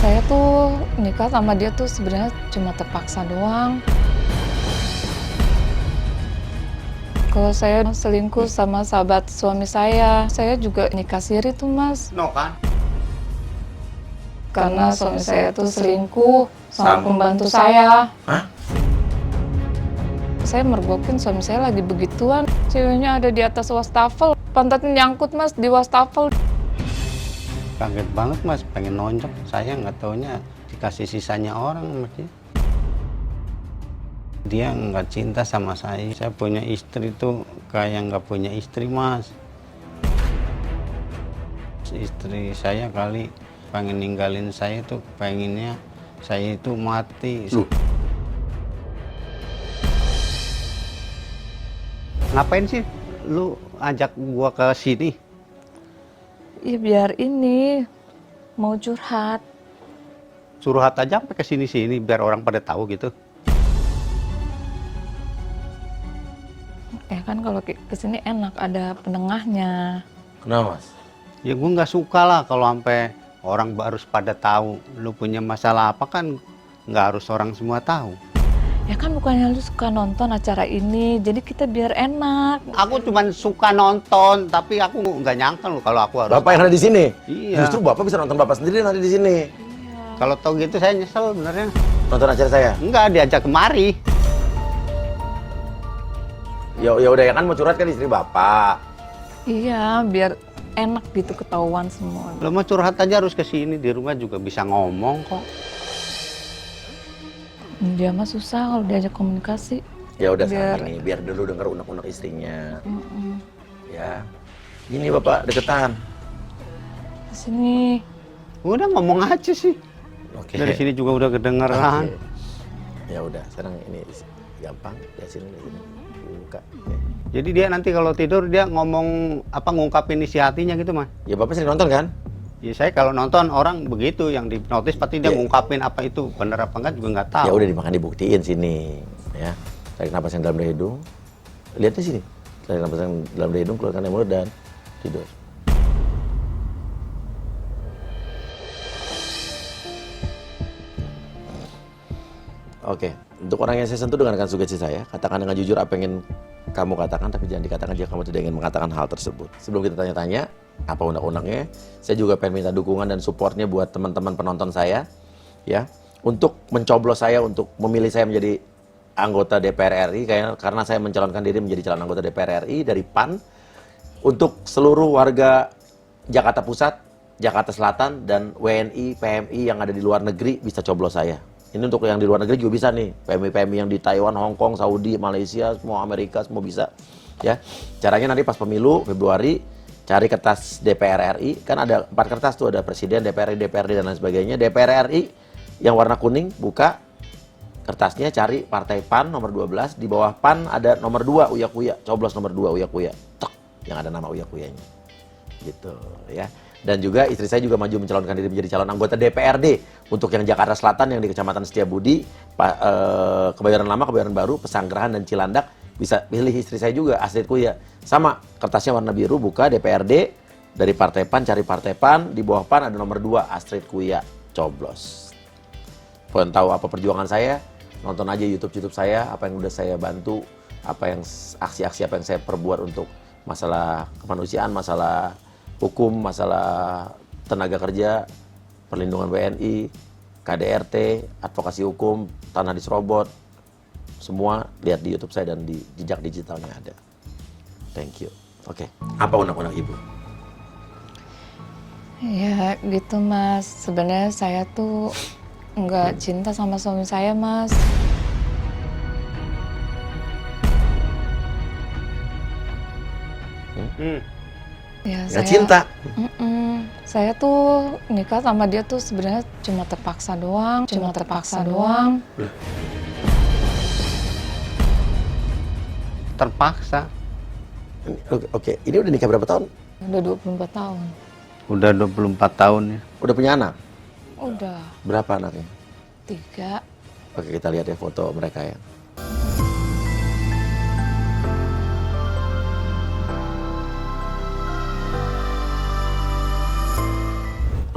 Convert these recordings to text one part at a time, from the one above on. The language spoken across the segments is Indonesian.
Saya tuh nikah sama dia tuh sebenarnya cuma terpaksa doang. Kalau saya selingkuh sama sahabat suami saya juga nikah siri tuh, Mas. No kan? Karena suami saya tuh selingkuh sama pembantu saya. Hah? Saya mergokin suami saya lagi begituan. Ceweknya ada di atas wastafel. Pantatnya nyangkut, Mas, di wastafel. Kaget banget Mas, pengen nonjok. Saya nggak taunya dikasih sisanya orang sama dia. Dia nggak cinta sama saya. Saya punya istri tuh kayak nggak punya istri Mas. Istri saya kali pengen ninggalin saya tuh, pengennya saya itu mati. Ngapain sih lu ajak gua ke sini? Ya biar ini mau curhat. Curhat aja sampai ke sini-sini biar orang pada tahu gitu. Ya kan kalau kesini enak ada penengahnya. Kenapa, Mas? Ya gue nggak suka lah kalau sampai orang harus pada tahu lu punya masalah apa, kan nggak harus orang semua tahu. Ya kan bukannya lu suka nonton acara ini, jadi kita biar enak. Aku cuman suka nonton, tapi aku nggak nyangka lu kalau aku harus. Bapak yang ada di sini? Iya. Justru Bapak bisa nonton Bapak sendiri nanti di sini. Kalau tahu gitu saya nyesel benernya. Nonton acara saya? Enggak, diajak kemari. Ya udah ya kan mau curhat kan istri Bapak. Iya, biar enak gitu ketahuan semua. Lo mau curhat aja harus ke sini, di rumah juga bisa ngomong kok. Dia mah susah kalau diajak komunikasi. Ya udah Biar- sekarang ini biar dulu denger unek-unek istrinya. Ya. Ini Bapak deketan. Sini. Udah ngomong aja sih. Oke. Dari sini juga udah kedengeran. Oke. Ya udah, sekarang ini gampang. Ya sini. Buka. Ya. Jadi dia nanti kalau tidur dia ngomong apa, ngungkapin isi hatinya gitu Mas. Ya Bapak sering nonton kan? Ya saya kalau nonton orang begitu yang dihipnotis pasti dia Ya. ngungkapin apa itu bener apa enggak juga nggak tahu. Ya udah dimakan dibuktiin sini, ya. Tarik napas yang dalam dari hidung. Lihat di sini. Tarik napas yang dalam dari hidung, keluarkan dari mulut dan tidur. Oke, untuk orang yang saya sentuh dengarkan sugesti saya, katakan dengan jujur apa yang ingin kamu katakan, tapi jangan dikatakan jika kamu tidak ingin mengatakan hal tersebut. Sebelum kita tanya-tanya, apa undang-undangnya, saya juga pengen minta dukungan dan supportnya buat teman-teman penonton saya, ya, untuk mencoblos saya, untuk memilih saya menjadi anggota DPR RI, karena saya mencalonkan diri menjadi calon anggota DPR RI dari PAN, untuk seluruh warga Jakarta Pusat, Jakarta Selatan, dan WNI, PMI yang ada di luar negeri bisa coblos saya. Ini untuk yang di luar negeri juga bisa nih, PMI-PMI yang di Taiwan, Hong Kong, Saudi, Malaysia, semua Amerika, semua bisa. Ya, caranya nanti pas pemilu Februari, cari kertas DPR RI, kan ada 4 kertas tuh, ada Presiden, DPR RI, DPRD, dan lain sebagainya. DPR RI yang warna kuning, buka kertasnya, cari Partai PAN nomor 12, di bawah PAN ada nomor 2, Uya Kuya, coblos nomor 2, Uya Kuya. Tek, yang ada nama Uya Kuyanya. Gitu, ya. Dan juga istri saya juga maju mencalonkan diri menjadi calon anggota DPRD untuk yang Jakarta Selatan, yang di Kecamatan Setiabudi, Kebayoran Lama, Kebayoran Baru, Pesanggerahan, dan Cilandak. Bisa pilih istri saya juga, Astrid Kuya. Sama, kertasnya warna biru, buka DPRD, dari Partai PAN, cari Partai PAN, di bawah PAN ada nomor 2, Astrid Kuya, coblos. Pengen tahu apa perjuangan saya, nonton aja YouTube saya, apa yang udah saya bantu, apa yang aksi-aksi apa yang saya perbuat untuk masalah kemanusiaan, masalah hukum, masalah tenaga kerja, perlindungan WNI, KDRT, advokasi hukum, tanah diserobot, semua lihat di YouTube saya dan di jejak digitalnya ada. Thank you. Oke. Apa undang-undang Ibu? Ya gitu, Mas. Sebenarnya saya tuh nggak cinta sama suami saya, Mas. Ya, Nggak cinta? Saya tuh nikah sama dia tuh sebenarnya cuma terpaksa doang, Terpaksa. Oke. Ini udah nikah berapa tahun? Udah 24 tahun. Udah 24 tahun ya. Udah punya anak? Udah Berapa anaknya? 3. Oke, kita lihat ya foto mereka ya.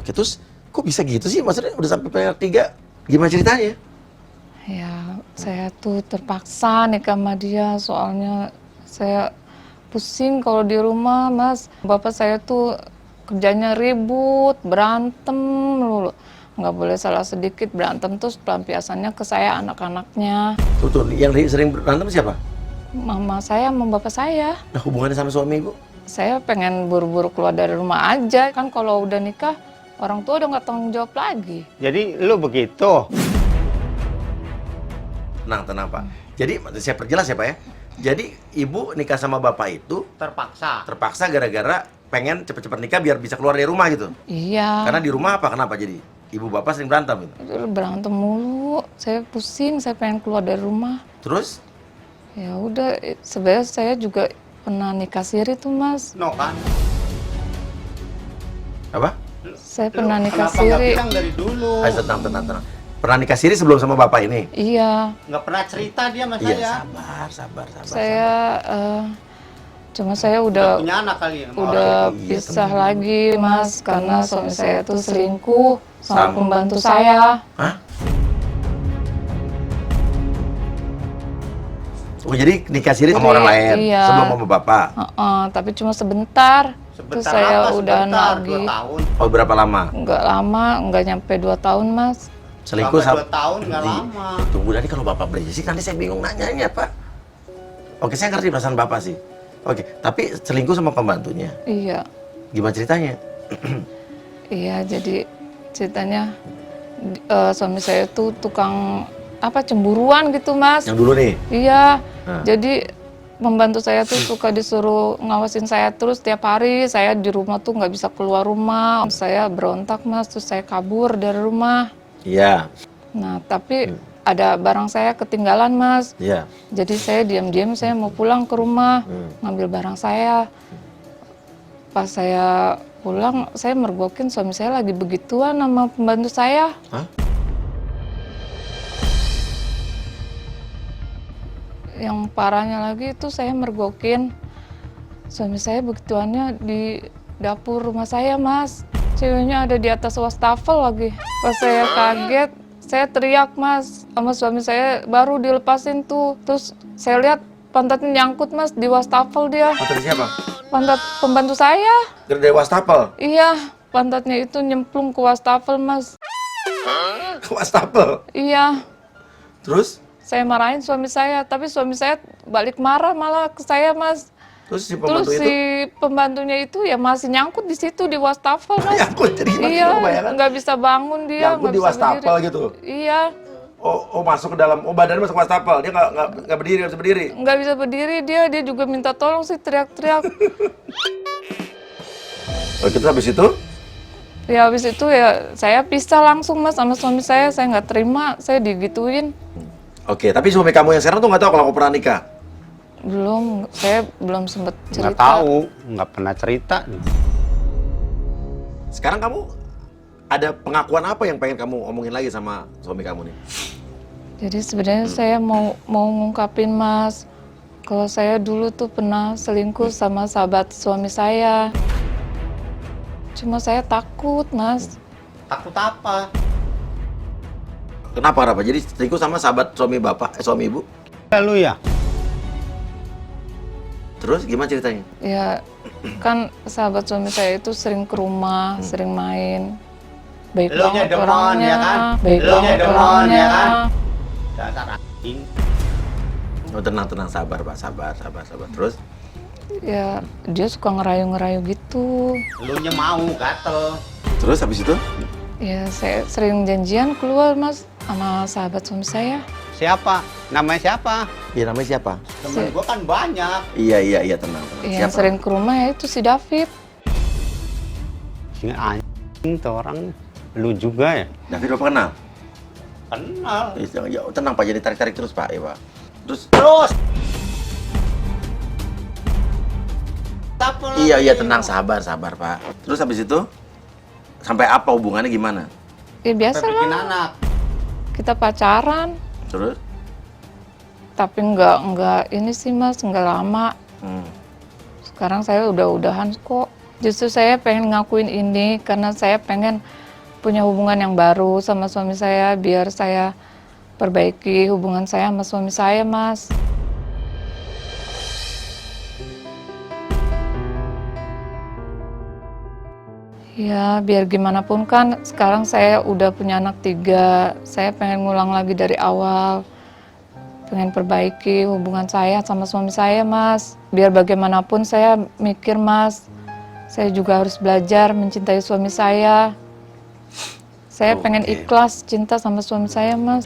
Oke, terus kok bisa gitu sih? Maksudnya udah sampai peringkat 3, gimana ceritanya? Ya, saya tuh terpaksa nikah sama dia, soalnya saya pusing kalau di rumah, Mas. Bapak saya tuh kerjanya ribut, berantem melulu. Nggak boleh salah sedikit berantem, terus pelampiasannya ke saya, anak-anaknya. Tuh, yang sering berantem siapa? Mama saya sama bapak saya. Nah, hubungannya sama suami ibu? Saya pengen buru-buru keluar dari rumah aja. Kan kalau udah nikah, orang tua udah nggak tanggung jawab lagi. Jadi lu begitu. Tenang Pak. Jadi saya perjelas ya Pak ya. Jadi ibu nikah sama bapak itu terpaksa gara-gara pengen cepet-cepet nikah biar bisa keluar dari rumah gitu. Iya. Karena di rumah apa? Kenapa jadi? Ibu bapak sering berantem gitu. Berantem mulu. Saya pusing, saya pengen keluar dari rumah. Terus? Ya udah, sebenarnya saya juga pernah nikah siri tuh, Mas. No kan? Apa? Saya pernah nikah Kenapa nggak siri. bilang dari dulu? Ayo tenang. Pernah nikah siri sebelum sama bapak ini? Iya. Nggak pernah cerita dia sama Iya, saya. sabar. Saya cuma saya Udah udah punya anak kali ya? udah Iya, pisah tenang. lagi, Mas, karena suami saya tuh selingkuh sama pembantu saya. Hah? Oh jadi nikah siri sama orang lain Iya. sebelum sama bapak? Tapi cuma sebentar. Terus Sebentar saya apa? udah Sebentar, lagi. 2 tahun. Oh berapa lama? Nggak lama, nggak nyampe 2 tahun, Mas. Selingkuh Sampai sama... 2 tahun nggak Ih, lama. Tunggu tadi kalau bapak berisik nanti saya bingung nanyanya Pak. Oke saya ngerti perasaan bapak sih. Oke tapi selingkuh sama pembantunya. Iya. Gimana ceritanya? Iya, jadi ceritanya suami saya tuh tukang cemburuan gitu, Mas. Yang dulu nih? Iya. Nah. Jadi pembantu saya tuh suka disuruh ngawasin saya terus tiap hari. Saya di rumah tuh nggak bisa keluar rumah. Saya berontak, Mas, terus saya kabur dari rumah. Iya. Nah, tapi ada barang saya ketinggalan, Mas. Iya. Jadi saya diam-diam saya mau pulang ke rumah, ngambil barang saya. Pas saya pulang, saya mergokin suami saya lagi begituan sama pembantu saya. Hah? Yang parahnya lagi itu saya mergokin suami saya begituannya di dapur rumah saya, Mas. Ceweknya ada di atas wastafel lagi. Pas saya kaget, saya teriak, Mas, sama suami saya, baru dilepasin tuh. Terus saya lihat pantatnya nyangkut, Mas, di wastafel dia. Pantat siapa? Pantat pembantu saya. Dari wastafel? Iya, pantatnya itu nyemplung ke wastafel, Mas. Wastafel? Iya. Terus? Saya marahin suami saya, tapi suami saya balik marah malah ke saya, Mas. Terus si Terus pembantu si itu? pembantunya itu ya masih nyangkut di situ di wastafel, Mas. Nyangkut, jadi gimana? Iya, Coba bayangkan. nggak bisa bangun dia, Nyangkut nggak di bisa wastafel berdiri. gitu? Iya, Oh badannya masuk ke wastafel, dia nggak berdiri, nggak bisa berdiri? nggak bisa berdiri dia juga minta tolong sih, teriak-teriak. Oh kita habis itu? Ya habis itu ya saya pisah langsung, Mas, sama suami saya nggak terima, saya digituin. Oke, tapi suami kamu yang sekarang tuh nggak tahu kalau aku pernah nikah? Belum, saya belum sempet cerita. Nggak tahu, nggak pernah cerita. Sekarang kamu ada pengakuan apa yang pengen kamu omongin lagi sama suami kamu nih? Jadi sebenarnya saya mau ngungkapin, Mas, kalau saya dulu tuh pernah selingkuh sama sahabat suami saya. Cuma saya takut, Mas. Takut apa? Kenapa? Jadi selingkuh sama sahabat suami bapak, suami ibu? Ya lu ya? Terus gimana ceritanya? Ya kan sahabat suami saya itu sering ke rumah, sering main. Baik Elunya banget demen, orangnya, ya kan? baik Elunya banget demen, orangnya. ya kan? Dasar anjing. Oh tenang, sabar pak, sabar. Terus? Ya dia suka ngerayu-ngerayu gitu. Elunya mau, gatel. Terus habis itu? Ya saya sering janjian keluar, Mas, sama sahabat suami saya. Siapa? Namanya siapa? Iya namanya siapa? Temen gua kan banyak. Iya tenang. Yang sering ke rumah ya itu si David. Si anjing tuh orang. Lu juga ya? David bapak kenal? Kenal. Ya, tenang pak, jadi tarik terus pak, ya pak. Terus? Iya tenang, sabar pak. Terus habis itu sampai apa hubungannya gimana? Ya biasa Bikin lah, anak. kita pacaran. Terus? Tapi nggak ini sih, Mas, nggak lama. Sekarang saya udah-udahan kok. Justru saya pengen ngakuin ini karena saya pengen punya hubungan yang baru sama suami saya, biar saya perbaiki hubungan saya sama suami saya, Mas. Ya, biar gimana pun kan sekarang saya udah punya anak 3, saya pengen ngulang lagi dari awal. Pengen perbaiki hubungan saya sama suami saya, Mas. Biar bagaimanapun saya mikir, Mas, saya juga harus belajar mencintai suami saya. Saya pengen Oke. ikhlas cinta sama suami saya, Mas.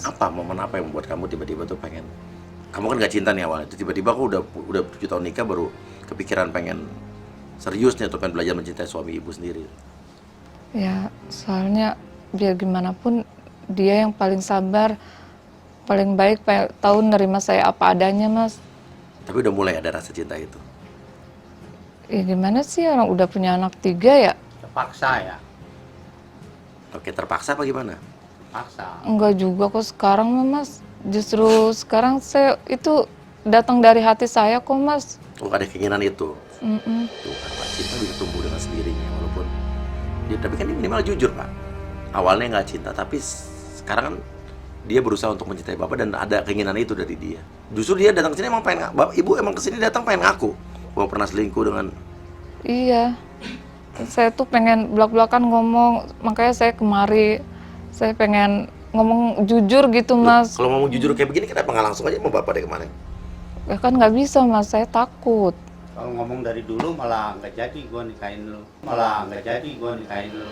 Apa momen apa yang membuat kamu tiba-tiba tuh pengen, kamu kan nggak cinta nih awalnya, itu tiba-tiba aku udah 7 tahun nikah baru kepikiran pengen serius nih atau pengen belajar mencintai suami ibu sendiri. Ya, soalnya biar gimana pun dia yang paling sabar, paling baik, tahu nerima saya apa adanya, Mas. Tapi udah mulai ada rasa cinta itu. Ya gimana sih, orang udah punya anak 3 ya? Terpaksa ya, Oke, terpaksa apa gimana? terpaksa. Enggak juga kok sekarang, Mas. Justru sekarang saya itu datang dari hati saya kok, Mas. Oh, ada keinginan itu. Mm-mm. Tuh kan Pak, cinta bisa tumbuh dengan sendirinya walaupun tapi kan ini minimal jujur Pak. Awalnya nggak cinta tapi sekarang kan dia berusaha untuk mencintai Bapak dan ada keinginan itu dari dia. Justru dia datang ke sini emang pengen, Ibu emang kesini datang pengen ngaku bahwa pernah selingkuh dengan. Iya, saya tuh pengen belak-belakan ngomong, makanya saya kemari. Saya pengen ngomong jujur gitu, Mas. Kalau ngomong jujur kayak begini kenapa nggak langsung aja sama Bapak dari kemarin? Ya kan nggak bisa, Mas, saya takut. Kalau ngomong dari dulu malah nggak jadi gue nikahin lu. Malah nggak jadi gue nikahin lu.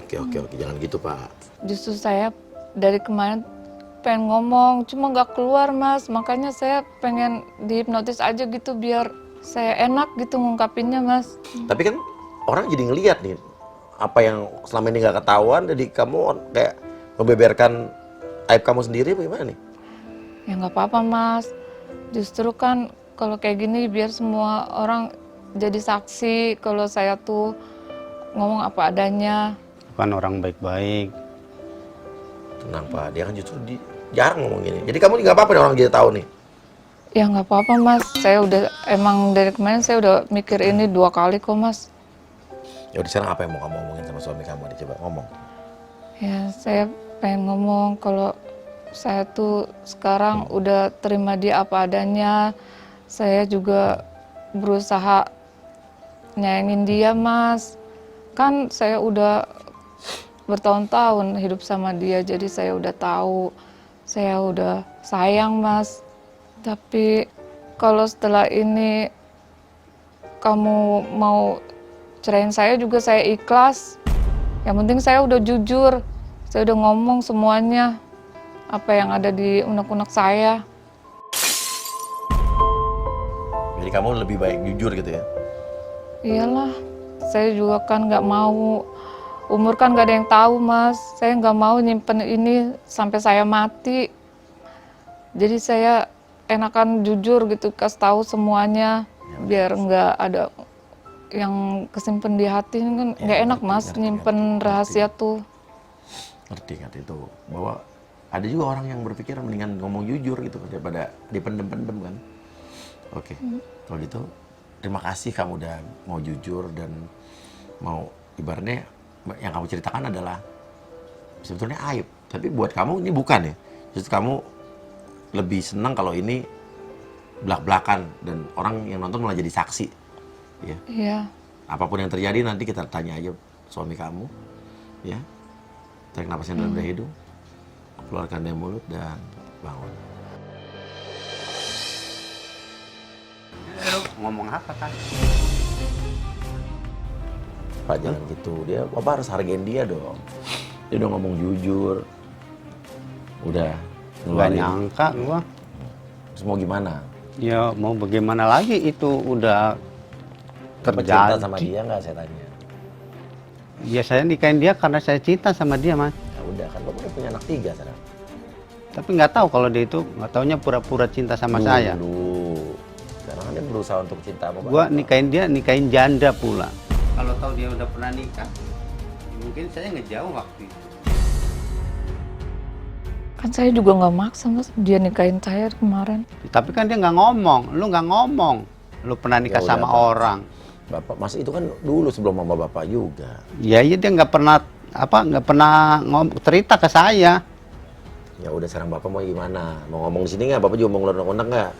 Oke, jangan gitu Pak. Justru saya dari kemarin pengen ngomong, cuma nggak keluar, Mas. Makanya saya pengen dihipnotis aja gitu biar saya enak gitu ngungkapinnya, Mas. Tapi kan orang jadi ngelihat nih apa yang selama ini nggak ketahuan, jadi kamu kayak membeberkan aib kamu sendiri apa gimana nih? Ya nggak apa-apa, Mas. Justru kan kalau kayak gini biar semua orang jadi saksi kalau saya tuh ngomong apa adanya. Bukan orang baik-baik. Tenang Pak, dia kan justru jarang ngomong gini. Jadi kamu nggak apa-apa nih orang jadi tahu nih. Ya nggak apa-apa, Mas. Saya udah emang dari kemarin saya udah mikir ini 2 kali kok, Mas. Ya udah sekarang apa yang mau kamu omongin sama suami kamu nih, coba ngomong. Ya saya pengen ngomong kalau saya tuh sekarang udah terima dia apa adanya. Saya juga berusaha nyayangin dia, Mas. Kan saya udah bertahun-tahun hidup sama dia, jadi saya udah tahu, saya udah sayang, Mas. Tapi kalau setelah ini kamu mau cerain saya juga saya ikhlas. Yang penting saya udah jujur, saya udah ngomong semuanya, apa yang ada di unek-unek saya. Jadi kamu lebih baik jujur gitu ya? Iyalah, saya juga kan nggak mau, umur kan nggak ada yang tahu, Mas. Saya nggak mau nyimpen ini sampai saya mati. Jadi saya enakan jujur gitu, kasih tahu semuanya, biar nggak ada yang kesimpan di hati. Kan nggak enak, Mas, nyimpen rahasia tuh. Ngerti itu bahwa ada juga orang yang berpikir mendingan ngomong jujur gitu daripada dipendem-pendem kan. Oke, kalau gitu terima kasih kamu udah mau jujur dan mau ibaratnya yang kamu ceritakan adalah sebetulnya aib, tapi buat kamu ini bukan ya. Justru kamu lebih senang kalau ini belak-belakan dan orang yang nonton malah jadi saksi. Ya. Iya. Apapun yang terjadi nanti kita tanya aja suami kamu, ya. Tarik napasnya dalam dari hidung, keluarkan dari mulut dan bangun. Ngomong apa kan? Pak jangan gitu, Bapak harus hargain dia dong. Dia udah ngomong jujur, udah Gak ngeluarin. nyangka gua. Terus mau gimana? Ya mau bagaimana lagi, itu udah Bapak terjadi. cinta sama dia nggak saya tanya? Ya saya nikahin dia karena saya cinta sama dia, Mas. Ya udah kan Bapak udah punya anak 3 sekarang. Tapi nggak tahu kalau dia itu, nggak taunya pura-pura cinta sama saya. Sekarang kan dia berusaha untuk cinta sama Bapak. Gua nikahin dia, nikahin janda pula. Kalau tahu dia udah pernah nikah, Mungkin saya ngejauh waktu itu. Kan saya juga nggak maksa mas, dia nikahin saya kemarin. Tapi kan dia nggak ngomong, lu nggak ngomong. Lu pernah nikah Ya udah, sama Pak. orang. Bapak, Mas itu kan dulu sebelum mama bapak juga. Ya iya dia nggak pernah cerita ke saya. Ya udah sekarang bapak mau gimana? Mau ngomong di sini nggak? Bapak juga mau ngeluarin unek nggak?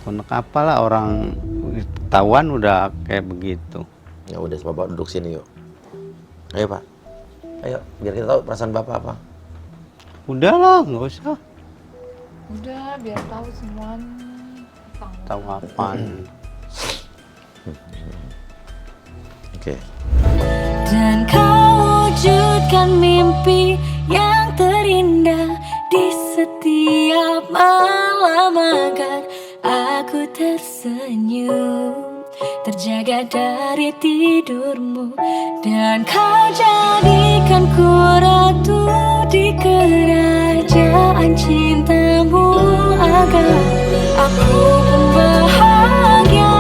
Unek apalah orang ketahuan udah kayak begitu. Ya udah, bapak duduk sini yuk. Ayo Pak, ayo biar kita tahu perasaan bapak apa. Udahlah, nggak usah. Udah, biar tahu semuanya. Tahu apaan. Oke. Dan kau wujudkan mimpi yang terindah di setiap malam agar aku tersenyum, terjaga dari tidurmu. Dan kau jadikan ku ratu di kerajaan cintamu agar aku pun bahagia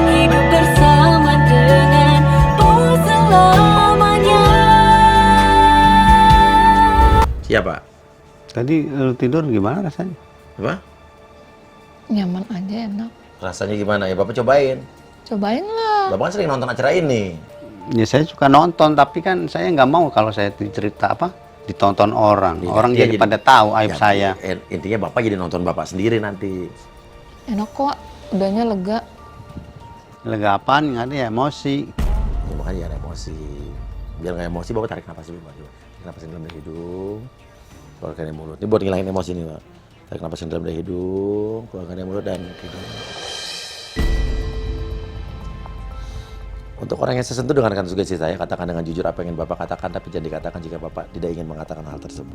hidup bersama denganmu selamanya. Siapa? Tadi lu tidur gimana rasanya? Apa? Nyaman aja, enak. Rasanya gimana ya? Bapak cobain. Cobain lah. Bapak kan sering nonton acara ini. Ya saya suka nonton, tapi kan saya nggak mau kalau saya cerita ditonton orang. Iya, Orang dia jadi jadi- pada tahu aib Ya, saya. Intinya bapak jadi nonton bapak sendiri nanti. Enak kok, udahnya lega. Lega apaan? Nggak ada ya, emosi. Ya, makanya jangan emosi. Biar nggak emosi, bapak tarik napas dulu Pak. Coba. Tarik napas dalam dari hidung, keluarkan dari mulut. Ini buat ngilangin emosi nih Pak. Tarik napas dalam dari hidung, keluarkan dari mulut dan hidung. Untuk orang yang saya sentuh dengarkan sugesti saya, katakan dengan jujur apa yang ingin Bapak katakan, tapi jangan dikatakan jika Bapak tidak ingin mengatakan hal tersebut.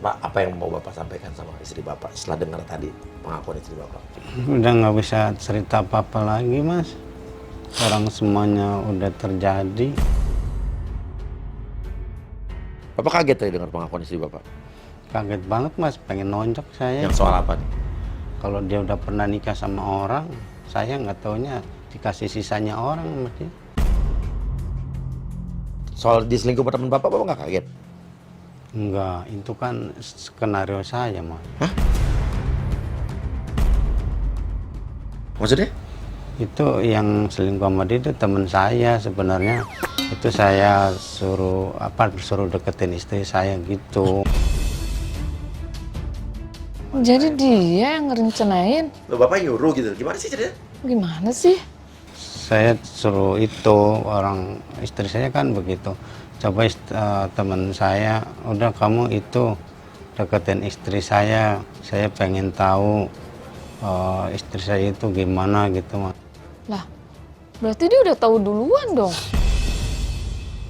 Pak, apa yang mau Bapak sampaikan sama istri Bapak setelah dengar tadi pengakuan istri Bapak? Udah nggak bisa cerita apa-apa lagi, Mas. Orang semuanya udah terjadi. Bapak kaget tadi dengar pengakuan istri Bapak? Kaget banget, Mas. Pengen nonjok saya. Yang soal apa nih? Kalau dia udah pernah nikah sama orang, saya nggak taunya dikasih sisanya orang sama dia. Soal diselingkuh teman Bapak, Bapak nggak kaget? Enggak, itu kan skenario saya, Mas. Maksudnya? Itu yang selingkuh sama dia itu teman saya sebenarnya. Itu saya suruh deketin istri saya gitu. Jadi dia yang ngerencanain. Loh, Bapak nyuruh gitu, gimana sih ceritanya? Gimana sih? Saya suruh itu, orang istri saya kan begitu. Coba teman saya, udah kamu itu deketin istri saya pengen tahu istri saya itu gimana gitu, Mas. Lah, berarti dia udah tahu duluan dong.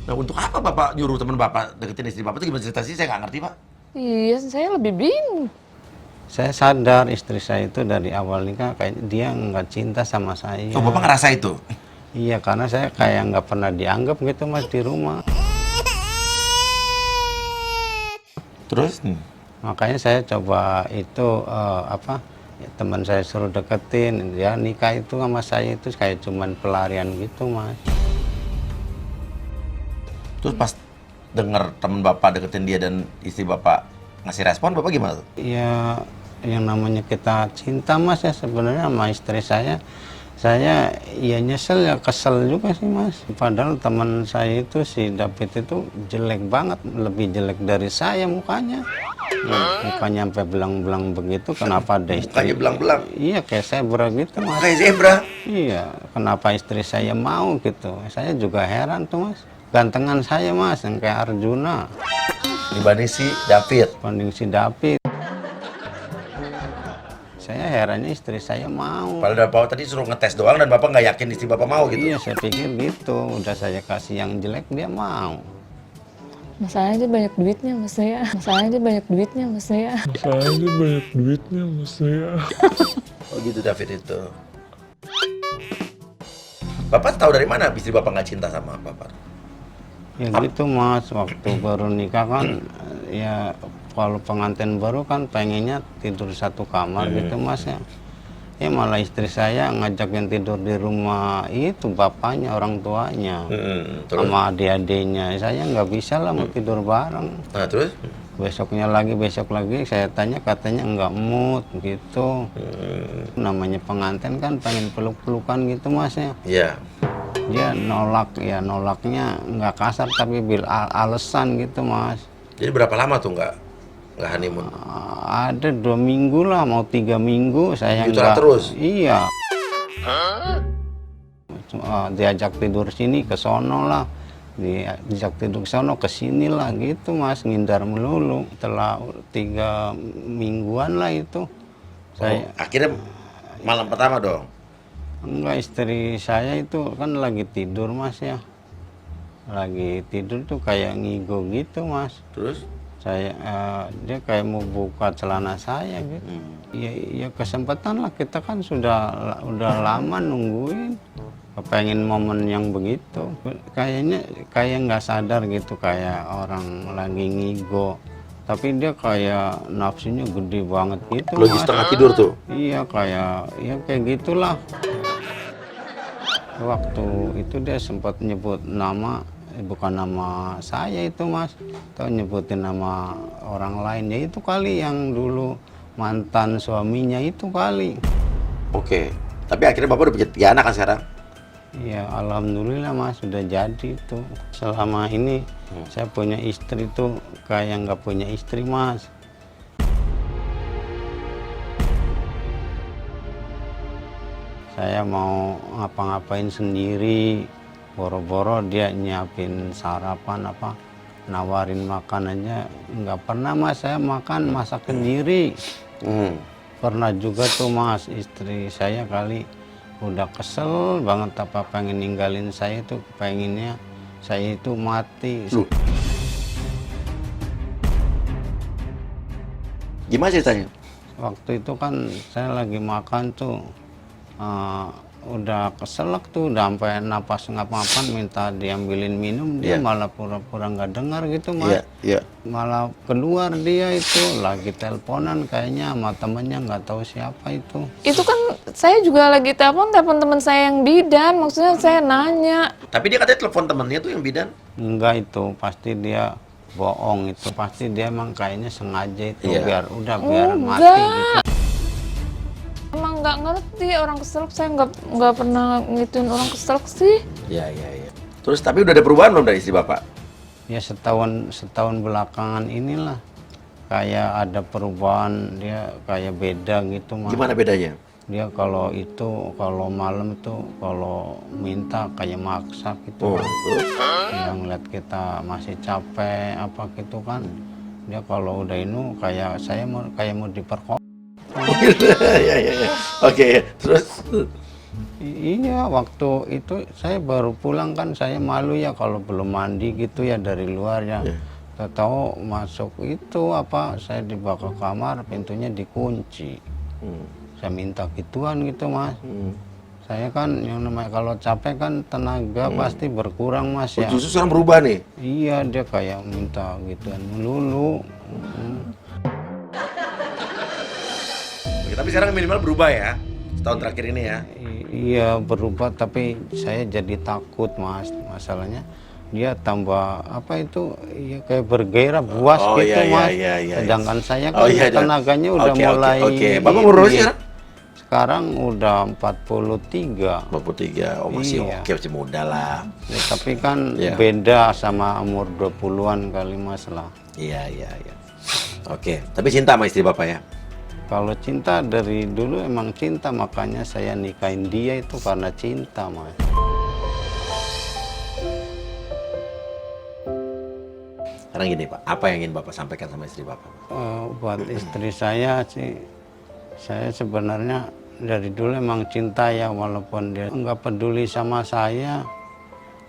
Nah, untuk apa Bapak nyuruh teman Bapak deketin istri Bapak itu gimana cerita sih? Saya nggak ngerti, Pak. Iya, saya lebih bingung. Saya sadar istri saya itu dari awal nikah kayak dia nggak cinta sama saya. Oh, Bapak ngerasa itu? Iya, karena saya kayak nggak pernah dianggap gitu, Mas, di rumah. Terus? Makanya saya coba itu teman saya suruh deketin, dia nikah itu sama saya itu kayak cuman pelarian gitu, Mas. Terus pas dengar teman Bapak deketin dia dan istri Bapak ngasih respon, Bapak gimana tuh? Ya yang namanya kita cinta, Mas, ya sebenarnya sama istri saya ya nyesel ya kesel juga sih, Mas. Padahal teman saya itu si David itu jelek banget, lebih jelek dari saya mukanya. Mukanya sampai belang-belang begitu, kenapa ada istri? Mukanya belang-belang? Iya, kayak zebra gitu, Mas. Kayak zebra? Iya, kenapa istri saya mau gitu? Saya juga heran tuh, Mas. Gantengan saya, Mas, yang kayak Arjuna. Dibanding si David. Banding si David. Saya herannya istri saya mau. Padahal Bapak tadi suruh ngetes doang dan Bapak nggak yakin istri Bapak mau gitu. Iya, saya pikir gitu. Udah saya kasih yang jelek, dia mau. Masalahnya dia banyak duitnya mas saya. Masalahnya dia banyak duitnya mas saya. Oh gitu David itu. Bapak tahu dari mana istri Bapak nggak cinta sama Bapak? Ya gitu, Mas. Waktu baru nikah kan, ya kalau pengantin baru kan pengennya tidur satu kamar gitu, Mas, ya. malah istri saya ngajakin tidur di rumah itu bapaknya, orang tuanya, Terus? sama adik-adiknya. Saya nggak bisa lah mau tidur bareng. Nah, terus? Besok lagi saya tanya, katanya nggak mood gitu. Namanya pengantin kan pengen peluk-pelukan gitu Mas ya. Iya. Dia nolak, ya nolaknya nggak kasar tapi alasan gitu Mas. Jadi berapa lama tuh nggak honeymoon? Ada 2 minggu lah, mau 3 minggu saya Ditolak nggak. terus? Iya. Diajak tidur sini ke sono lah, diajak tidur ke sono ke sini lah gitu Mas, ngindar melulu. Setelah 3 mingguan lah itu saya Akhirnya malam pertama dong? enggak, istri saya itu kan lagi tidur Mas ya, lagi tidur tuh kayak ngigo gitu Mas. Terus? Saya dia kayak mau buka celana saya gitu. Ya kesempatan lah, kita kan udah lama nungguin, pengen momen yang begitu. Kayaknya kayak nggak sadar gitu, kayak orang lagi ngigo, tapi dia kayak nafsunya gede banget gitu Lagi Mas. setengah tidur tuh? Iya, kayak gitulah. Waktu itu dia sempat nyebut nama, bukan nama saya itu Mas, atau nyebutin nama orang lain. Ya itu kali yang dulu mantan suaminya itu kali. Oke. Tapi akhirnya Bapak udah punya 3 anak kan sekarang? Ya alhamdulillah Mas, sudah jadi itu. Selama ini saya punya istri tuh kayak nggak punya istri Mas. Saya mau ngapa-ngapain sendiri, boro-boro dia nyiapin sarapan apa, nawarin makan aja nggak pernah Mas, saya makan masak sendiri. Pernah juga tuh Mas, istri saya kali udah kesel banget apa pengen ninggalin saya tuh, pengennya saya itu mati. Gimana ceritanya? Waktu itu kan saya lagi makan tuh, udah keselak tuh, udah sampai napas ngap-ngapan minta diambilin minum, dia malah pura-pura nggak dengar gitu Mas. Iya. Malah keluar dia itu lagi teleponan kayaknya sama temennya, nggak tahu siapa itu. Itu kan saya juga lagi telepon teman saya yang bidan, maksudnya saya nanya. Tapi dia katanya telepon temennya tuh yang bidan. Enggak, itu pasti dia bohong, itu pasti dia emang kayaknya sengaja itu biar mati gitu. Emang nggak ngerti orang keselak, saya nggak pernah ngituin orang keselak sih. Iya. Terus tapi udah ada perubahan belum dari istri Bapak? Ya setahun belakangan inilah kayak ada perubahan, dia kayak beda gitu Mas. Gimana bedanya? Dia kalau malam tuh kalau minta kayak maksa gitu. Terus? Dia ngeliat kita masih capek apa gitu kan, dia kalau udah ini kayak saya mau diperkosa. Iya. Oke, terus? Iya, waktu itu saya baru pulang kan, saya malu ya kalau belum mandi gitu ya dari luar ya. Tahu masuk itu saya dibawa ke kamar, pintunya dikunci. Saya minta gituan gitu Mas. Saya kan yang namanya kalau capek kan tenaga pasti berkurang Mas ya. Justru sekarang berubah nih? Iya, dia kayak minta gituan melulu. Oke, tapi sekarang minimal berubah ya? Setahun terakhir ini ya? Iya berubah, tapi saya jadi takut Mas. Masalahnya dia tambah ya kayak bergairah, buas gitu Mas. Sedangkan saya kan tenaganya udah mulai. Oke. Bapak umur berapa sekarang? Sekarang udah 43. 43, masih oke, masih muda lah. Ya, tapi kan beda sama umur 20-an kali Mas lah. Iya. Oke, tapi cinta sama istri Bapak ya? Kalau cinta dari dulu emang cinta, makanya saya nikahin dia itu karena cinta Mas. Sekarang gini Pak, apa yang ingin Bapak sampaikan sama istri Bapak? Buat istri saya sih, saya sebenarnya dari dulu emang cinta ya, walaupun dia nggak peduli sama saya,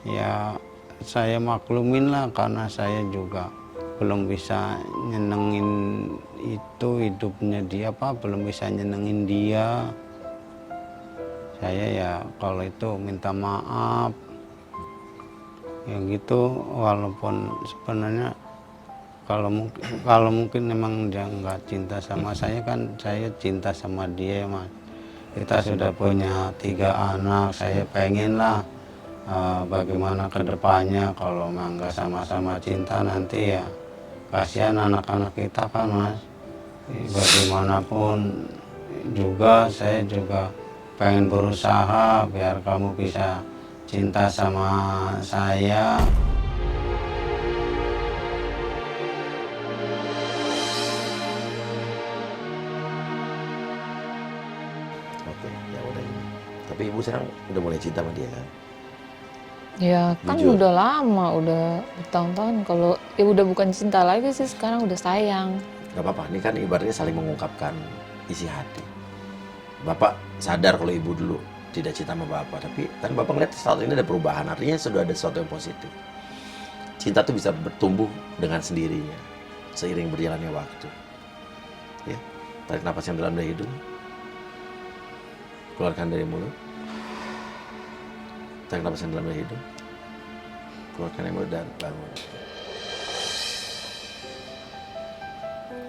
ya saya maklumin lah karena saya juga belum bisa nyenengin itu hidupnya dia belum bisa nyenengin dia. Saya ya kalau itu minta maaf ya gitu, walaupun sebenarnya kalau mungkin memang dia nggak cinta sama saya kan, saya cinta sama dia Mas. kita sudah punya 3 anak, saya pengen lah bagaimana ke depannya kalau memang nggak sama-sama cinta nanti ya kasihan anak-anak kita kan Mas. Bagaimanapun juga saya juga pengen berusaha biar kamu bisa cinta sama saya. Oke, ya udah ini. Tapi ibu sekarang udah mulai cinta sama dia kan? Ya kan Jujur. udah lama, udah bertahun-tahun. Kalau ya udah bukan cinta lagi sih, sekarang udah sayang. Gak apa-apa, ini kan ibaratnya saling mengungkapkan isi hati. Bapak sadar kalau ibu dulu tidak cinta sama bapak, tapi kan bapak ngeliat saat ini ada perubahan, artinya sudah ada sesuatu yang positif. Cinta tuh bisa bertumbuh dengan sendirinya, seiring berjalannya waktu. Ya, tarik napas yang dalam dari hidung, keluarkan dari mulut. Tarik napas yang dalam dari hidung, keluarkan dari mulut dan bangun.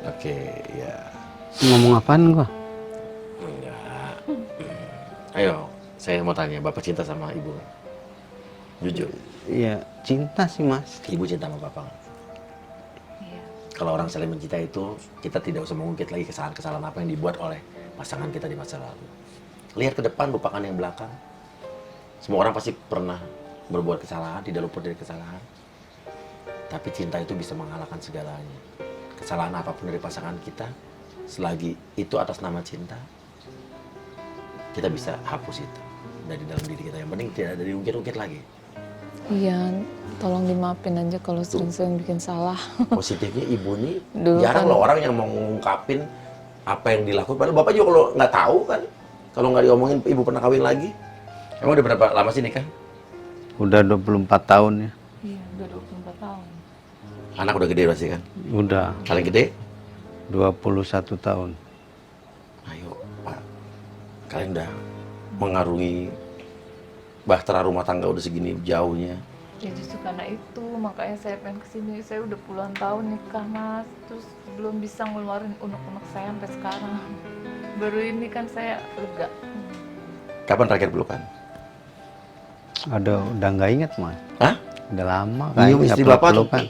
Oke, ya. Ngomong apaan gua? Enggak. Ayo, saya mau tanya, Bapak cinta sama Ibu? Jujur, Iya, cinta sih Mas. Ibu cinta sama Bapak nggak? Kalau orang saling mencintai itu, kita tidak usah mengungkit lagi kesalahan-kesalahan apa yang dibuat oleh pasangan kita di masa lalu. Lihat ke depan, lupakan yang belakang. Semua orang pasti pernah berbuat kesalahan, tidak luput dari kesalahan. Tapi cinta itu bisa mengalahkan segalanya. Kesalahan apapun dari pasangan kita, selagi itu atas nama cinta, kita bisa hapus itu dari dalam diri kita. Yang penting tidak ada diungkit-ungkit lagi. Iya, tolong dimaafin aja kalau sering-sering bikin salah. Positifnya ibu nih Dulu jarang kan- loh orang yang mau ngungkapin apa yang dilakukan. Padahal bapak juga kalau nggak tahu kan, kalau nggak diomongin ibu pernah kawin lagi. Emang udah berapa lama sih nikah? Udah 24 tahun ya. Iya, udah 24 tahun. Anak udah gede pasti kan? Udah Paling gede? 21 tahun. Ayo Pak, kalian udah mengarungi bahtera rumah tangga udah segini jauhnya. Ya justru karena itu, makanya saya pengen kesini. Saya udah puluhan tahun nikah Mas, terus belum bisa ngeluarin unek-unek saya sampai sekarang. Baru ini kan saya lega. Kapan terakhir pelukan? Udah nggak inget Mas. Hah? Udah lama Nyium kayaknya istri nggak bapak tuh. pelukan.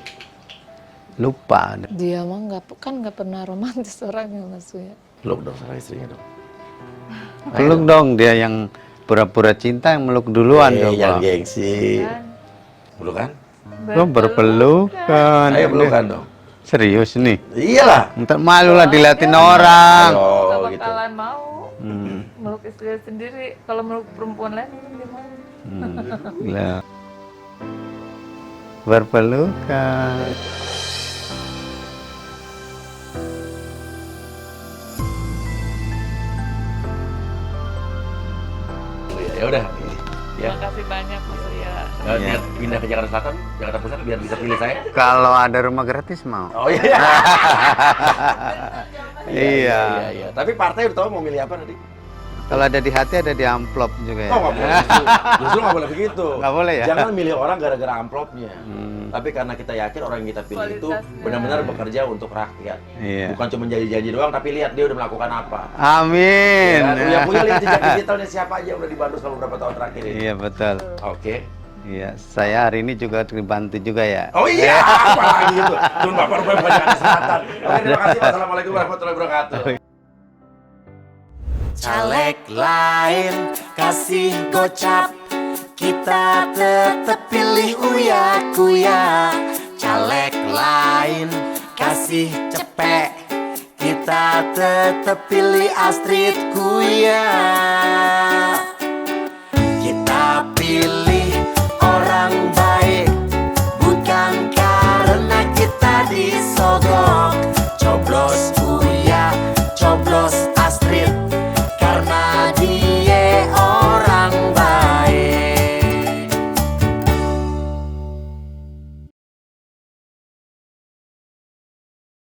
Lupa. Dia mah nggak pernah romantis orangnya Mas ya. Peluk dong sama istrinya dong. Peluk dong, dia yang pura-pura cinta yang meluk duluan dong. Yang Pak. gengsi. Kan? Pelukan? Lo berpelukan. Ayo pelukan dong. Serius nih. Iyalah. Ntar malu lah diliatin orang. Ayo Gak gitu. bakalan mau Hmm. meluk istri sendiri. Kalau meluk perempuan lain mungkin dia mau. Lah. Berpelukan. Ya udah. Ya. Terima kasih banyak Mas Surya. Biar pindah ke Jakarta Selatan, Jakarta Pusat biar bisa pilih saya. Kalau ada rumah gratis mau. Oh iya. Iya. Iya. Tapi partai udah tahu mau milih apa nanti? Kalau ada di hati ada di amplop juga ya. Oh nggak boleh. Justru nggak boleh begitu. Nggak boleh ya? Jangan milih orang gara-gara amplopnya. Hmm. Tapi karena kita yakin orang yang kita pilih itu Kualitasnya. benar-benar bekerja untuk rakyat. Iya. Bukan cuma janji-janji doang, tapi lihat dia udah melakukan apa. Amin. Ya, kan? Uya Puya lihat jejak digitalnya siapa aja yang udah dibantu selama beberapa tahun terakhir ini. Iya betul. Oke. Iya, saya hari ini juga dibantu juga ya. Oh iya, apalagi itu. Tun Bapak rupanya banyak kesempatan. Oke, terima kasih. Wassalamualaikum warahmatullahi wabarakatuh. Caleg lain kasih gocap, kita tetep pilih Uya Kuya. Caleg lain kasih cepek, kita tetep pilih Astrid Kuya. Kita pilih orang baik, bukan karena kita disogok.